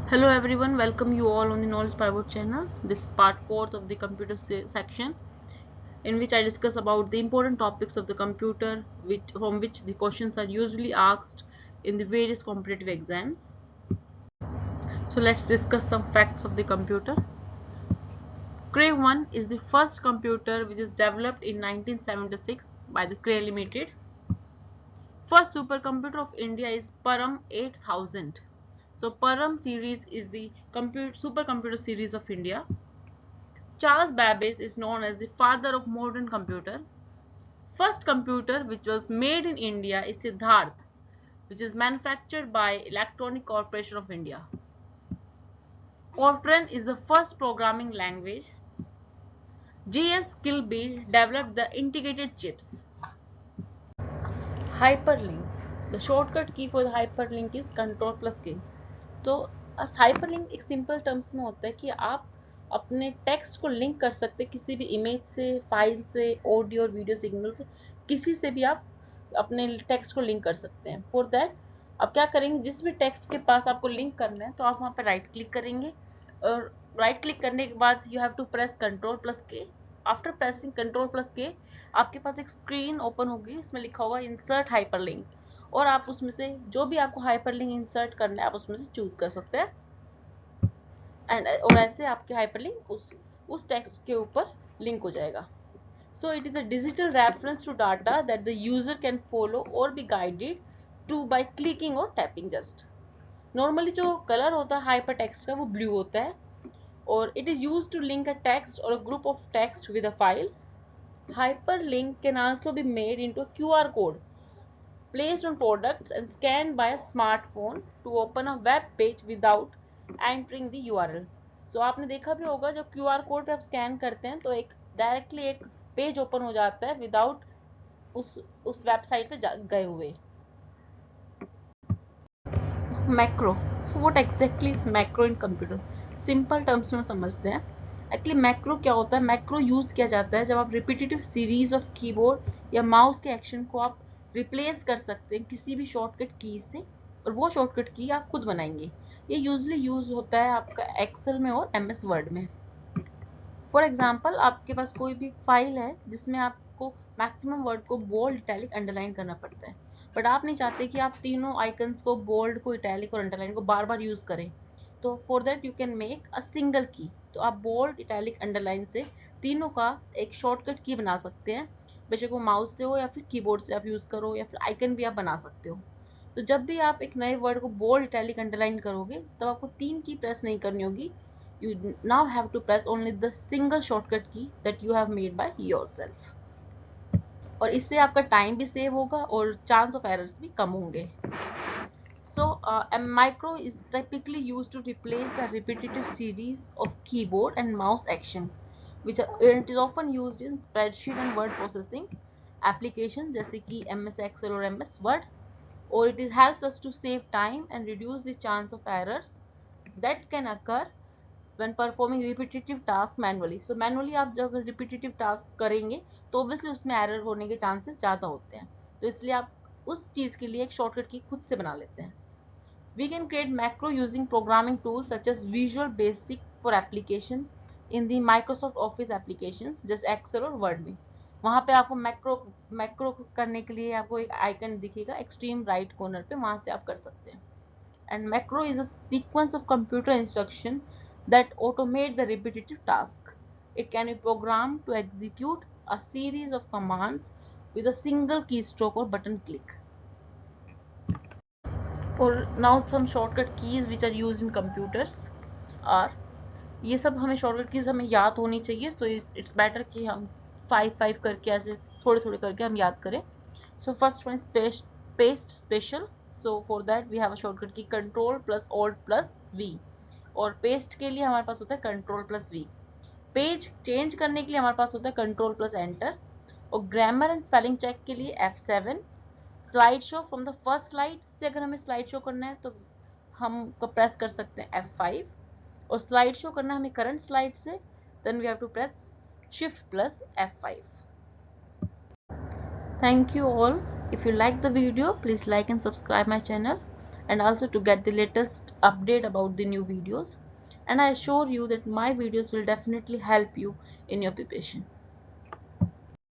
Hello everyone, welcome you all on the Knowledge Pivot channel. This is part 4th of the computer section in which I discuss about the important topics of the computer from which the questions are usually asked in the various competitive exams. So let's discuss some facts of the computer. Cray 1 is the first computer which is developed in 1976 by the Cray Limited. First supercomputer of India is Param 8000. So Param series is the supercomputer series of India. Charles Babbage is known as the father of modern computer. First computer which was made in India is Siddharth, which is manufactured by Electronic Corporation of India. Fortran is the first programming language. J.S. Kilby developed the integrated chips. Hyperlink. The shortcut key for the hyperlink is Ctrl plus K. तो hyperlink एक simple terms में होता है कि आप अपने text को link कर सकते हैं किसी भी इमेज से, फाइल से, ऑडियो और वीडियो सिग्नल से, किसी से भी आप अपने टेक्स्ट को लिंक कर सकते हैं. फॉर दैट आप क्या करेंगे, जिस भी टेक्स्ट के पास आपको लिंक करना है तो आप वहाँ पर राइट क्लिक करेंगे और राइट क्लिक करने के बाद you have to press control plus K. After pressing control plus K आपके पास एक स्क्रीन ओपन होगी, इसमें लिखा होगा इंसर्ट हाइपरलिंक और आप उसमें से जो भी आपको हाइपरलिंक इंसर्ट करना है आप उसमें से चूज कर सकते हैं और ऐसे आपके हाइपरलिंक उस टेक्स्ट के ऊपर लिंक हो जाएगा. So it is a digital reference to data that the user can follow or be guided to by clicking or tapping just. Normally जो कलर होता है hypertext का वो blue होता है और it is used to link a text or a group of text with a file. Hyperlink can also be made into a QR code placed on products and scanned by a smartphone to open a web page without entering the URL. So आपने देखा भी होगा जब QR code पे आप scan करते हैं तो एक डायरेक्टली एक पेज ओपन हो जाता है विदाउट उस वेबसाइट पे गए हुए. Macro. So what exactly is macro in computer? Simple terms में समझते हैं. एक्चुअली मैक्रो क्या होता है? मैक्रो यूज किया जाता है जब आप रिपीटेटिव सीरीज ऑफ कीबोर्ड या माउस के एक्शन को आप रिप्लेस कर सकते हैं किसी भी शॉर्टकट की से और वो शॉर्टकट की आप खुद बनाएंगे. ये यूजली यूज होता है आपका एक्सेल में और MS वर्ड में. फॉर एग्जाम्पल आपके पास कोई भी फाइल है जिसमें आपको मैक्सिमम वर्ड को बोल्ड, इटैलिक, अंडरलाइन करना पड़ता है बट आप नहीं चाहते कि आप तीनों आइकन्स को, बोल्ड को, इटैलिक और अंडरलाइन को बार बार यूज करें. तो for that you can make a single की. तो आप बोल्ड, इटैलिक, अंडरलाइन से तीनों का एक शॉर्टकट की बना सकते हैं. बेशक वो माउस से हो या फिर कीबोर्ड से आप यूज करो या फिर आइकन भी आप बना सकते हो. तो जब भी आप एक नए वर्ड को बोल्ड, इटैलिक, अंडरलाइन करोगे तब आपको 3 की प्रेस नहीं करनी होगी. You now have to press only the single shortcut key that you have made by yourself. और इससे आपका टाइम भी सेव होगा और चांस ऑफ एरर्स भी कम होंगे. So a micro is typically used to replace a repetitive series of keyboard and mouse action which it is often used in spreadsheet and word processing applications जैसे कि MS Excel और MS Word, or it helps us to save time and reduce the chance of errors that can occur when performing repetitive task manually. So manually आप जब repetitive task करेंगे तो obviously उसमें error होने के chances ज़्यादा होते हैं, तो इसलिए आप उस चीज़ के लिए एक shortcut की खुद से बना लेते हैं. We can create macro using programming tools such as Visual Basic for application in the Microsoft Office applications जैसे Excel और Word में. वहाँ पे आपको मैक्रो करने के लिए आपको एक आइकन दिखेगा एक्सट्रीम राइट कॉर्नर पे, वहाँ से आप कर सकते हैं. And macro is a sequence of computer instruction that automate the repetitive task. It can be programmed to execute a series of commands with a single keystroke or button click. Or now some shortcut keys which are used in computers are, ये सब हमें shortcut keys हमें याद होनी चाहिए. So it's better कि हम 5 करके ऐसे थोड़े थोड़े करके हम याद करें. So first one is paste special. So for that we have a shortcut key control plus alt plus V, और पेस्ट के लिए हमारे पास होता है control plus V. Page change करने के लिए हमारे पास होता है कंट्रोल प्लस एंटर, और ग्रामर एंड स्पेलिंग चेक के लिए F7. Slide show from the first slide से अगर हमें स्लाइड शो करना है तो हम प्रेस कर सकते हैं F5, और स्लाइड शो करना है हमें करंट स्लाइड से, then we have to press shift plus F5. Thank you all. If you like the video, please like and subscribe my channel. and also to get the latest update about the new videos. And I assure you that my videos will definitely help you in your preparation.